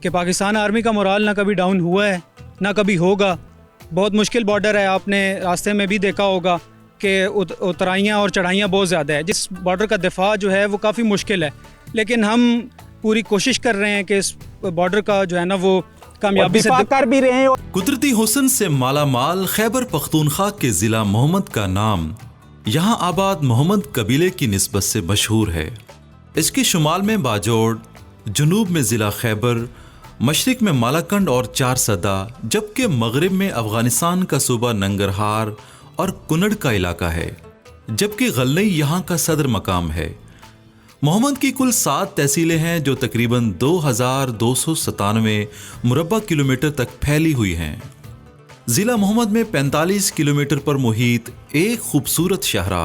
कि पाकिस्तान आर्मी का मोराल ना कभी डाउन हुआ है ना कभी होगा। बहुत मुश्किल बॉर्डर है, आपने रास्ते में भी देखा होगा कि उतराइयाँ और चढ़ाइयाँ बहुत ज़्यादा है। जिस बॉर्डर का दिफा जो है वो काफ़ी मुश्किल है, लेकिन हम पूरी कोशिश कर रहे हैं कि इस बॉर्डर का जो है ना वो कामयाबी से कर भी रहे हैं। कुदरती हुस्न से मालामाल खैबर पख्तूनख्वा के ज़िला मोहम्मद का नाम यहाँ आबाद मोहम्मद कबीले की निस्बत से मशहूर है। इसके शुमाल में बाजोड़, जुनूब में ज़िला खैबर, मशरिक में मालाकंड और चार सदा, जबकि मगरिब में अफ़गानिस्तान का सूबा नंगरहार और कुनड़ का इलाका है, जबकि गलनई यहाँ का सदर मकाम है। मोहम्मद की कुल 7 तहसीलें हैं जो तकरीबन 2297 मुरब्बा किलोमीटर तक फैली हुई हैं। ज़िला मोहम्मद में 45 किलोमीटर पर मुहीत एक खूबसूरत शहरा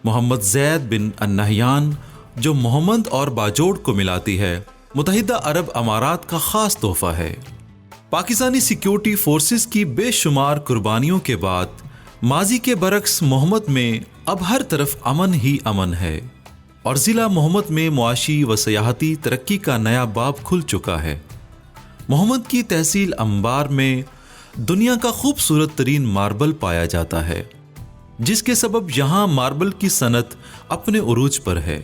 मोहम्मद ज़ैद बिन अन-नहयान, जो मोहम्मद और बाजोड़ को मिलाती है, मुत्तहिदा अरब अमारात का ख़ास तोहफ़ा है। पाकिस्तानी सिक्योरिटी फोर्सेस की बेशुमार कुर्बानियों के बाद माजी के बरक्स मोहम्मद में अब हर तरफ अमन ही अमन है और ज़िला मोहम्मद में मुआशी व सयाहती तरक्की का नया बाब खुल चुका है। मोहम्मद की तहसील अंबार में दुनिया का खूबसूरत तरीन मार्बल पाया जाता है, जिसके सबब यहाँ मार्बल की सनत अपने उरूज पर है।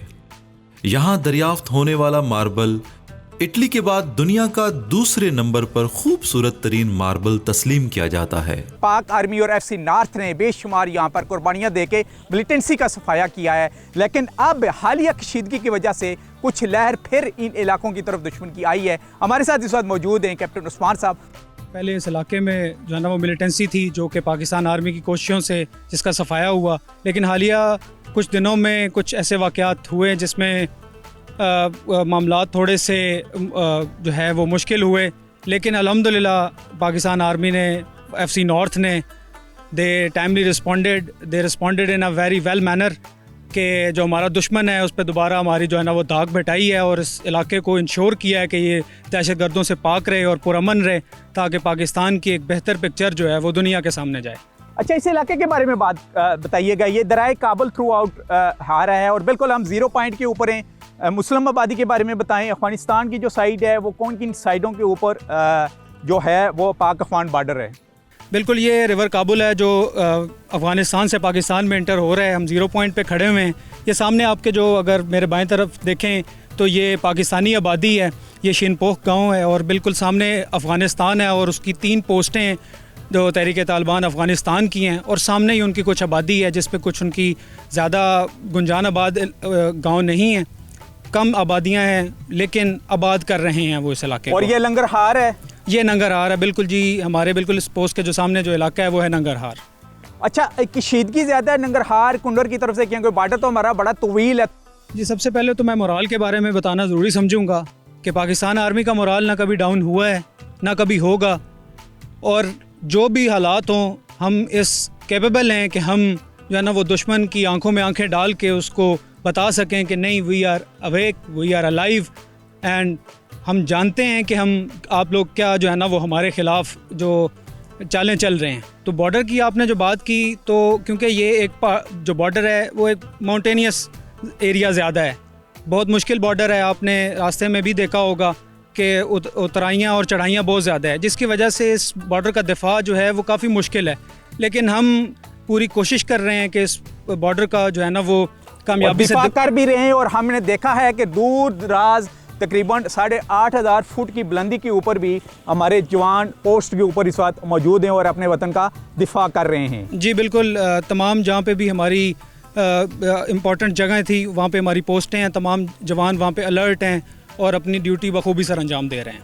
यहाँ दरियाफ्त होने वाला मार्बल इटली के बाद दुनिया का दूसरे नंबर पर खूबसूरत तरीन मार्बल तस्लीम किया जाता है। पाक आर्मी और FC नॉर्थ ने बेशुमार यहाँ पर कुर्बानियाँ देके मिलिटेंसी का सफाया किया है, लेकिन अब हालिया कशीदगी की वजह से कुछ लहर फिर इन इलाकों की तरफ दुश्मन की आई है। हमारे साथ इस वक्त मौजूद हैं कैप्टन उस्मान साहब। पहले इस इलाके में जो है ना वो मिलिटेंसी थी, जो कि पाकिस्तान आर्मी की कोशिशों से जिसका सफाया हुआ, लेकिन हालिया कुछ दिनों में कुछ ऐसे वाक़यात हुए जिसमें मामला थोड़े से जो है वो मुश्किल हुए, लेकिन अल्हम्दुलिल्लाह पाकिस्तान आर्मी ने, FC नॉर्थ ने, they timely responded in a very well manner कि जो हमारा दुश्मन है उस पर दोबारा हमारी जो है ना वो दाग बैठाई है और इस इलाके को इंश्योर किया है कि ये दहशतगर्दों से पाक रहे और पुरअमन रहे, ताकि पाकिस्तान की एक बेहतर पिक्चर जो है वो दुनिया के सामने जाए। अच्छा, इस इलाके के बारे में बात बताइएगा। ये दराए काबुल थ्रू आउट आ रहा है और बिल्कुल हम 0 पॉइंट के ऊपर हैं। मुस्लिम आबादी के बारे में बताएं। अफगानिस्तान की जो साइड है वो कौन किन साइडों के ऊपर जो है वो पाक अफगान बॉर्डर है? बिल्कुल, ये रिवर काबुल है जो अफ़गानिस्तान से पाकिस्तान में इंटर हो रहा है। हम 0 पॉइंट पे खड़े हुए हैं। ये सामने आपके जो अगर मेरे बाएं तरफ देखें तो ये पाकिस्तानी आबादी है, ये शिनपोख गांव है और बिल्कुल सामने अफ़गानिस्तान है और उसकी 3 पोस्टें जो तहरीक-ए-तालिबान अफ़गानिस्तान की हैं और सामने ही उनकी कुछ आबादी है जिस पे कुछ उनकी ज़्यादा गुंजान आबाद गाँव नहीं है, कम आबादियाँ हैं, लेकिन आबाद कर रहे हैं वो इस इलाके और को। ये लंगरहार है? ये नंगरहार है, बिल्कुल जी। हमारे बिल्कुल इस पोस्ट के जो सामने जो इलाका है वो है नंगरहार। अच्छा, कशीदगी ज़्यादा है नंगरहार कुंडर की तरफ से, क्योंकि बॉर्डर तो हमारा बड़ा तवील है। जी, सबसे पहले तो मैं मोराल के बारे में बताना ज़रूरी समझूंगा कि पाकिस्तान आर्मी का मोराल ना कभी डाउन हुआ है ना कभी होगा, और जो भी हालात हों हम इस कैपेबल हैं कि हम जो है ना वो दुश्मन की आंखों में आंखें डाल के उसको बता सकें कि नहीं, we are awake, we are alive, and हम जानते हैं कि हम आप लोग क्या जो है ना वो हमारे ख़िलाफ़ जो चालें चल रहे हैं। तो बॉर्डर की आपने जो बात की, तो क्योंकि ये एक जो बॉर्डर है वो एक माउंटेनियस एरिया ज़्यादा है, बहुत मुश्किल बॉर्डर है। आपने रास्ते में भी देखा होगा कि उतराइयाँ और चढ़ाइयाँ बहुत ज़्यादा है, जिसकी वजह से इस बॉर्डर का दिफा जो है वो काफ़ी मुश्किल है, लेकिन हम पूरी कोशिश कर रहे हैं कि इस बॉर्डर का जो है ना वो कामयाबी से कर भी रहे हैं। और हमने देखा है कि दूर दराज तकरीबन 8,500 फुट की बुलंदी के ऊपर भी हमारे जवान पोस्ट के ऊपर इस वक्त मौजूद हैं और अपने वतन का दिफा कर रहे हैं। जी बिल्कुल, तमाम जहाँ पे भी हमारी इम्पॉर्टेंट जगह थी वहाँ पे हमारी पोस्टें हैं, तमाम जवान वहाँ पे अलर्ट हैं और अपनी ड्यूटी बखूबी सर अंजाम दे रहे हैं।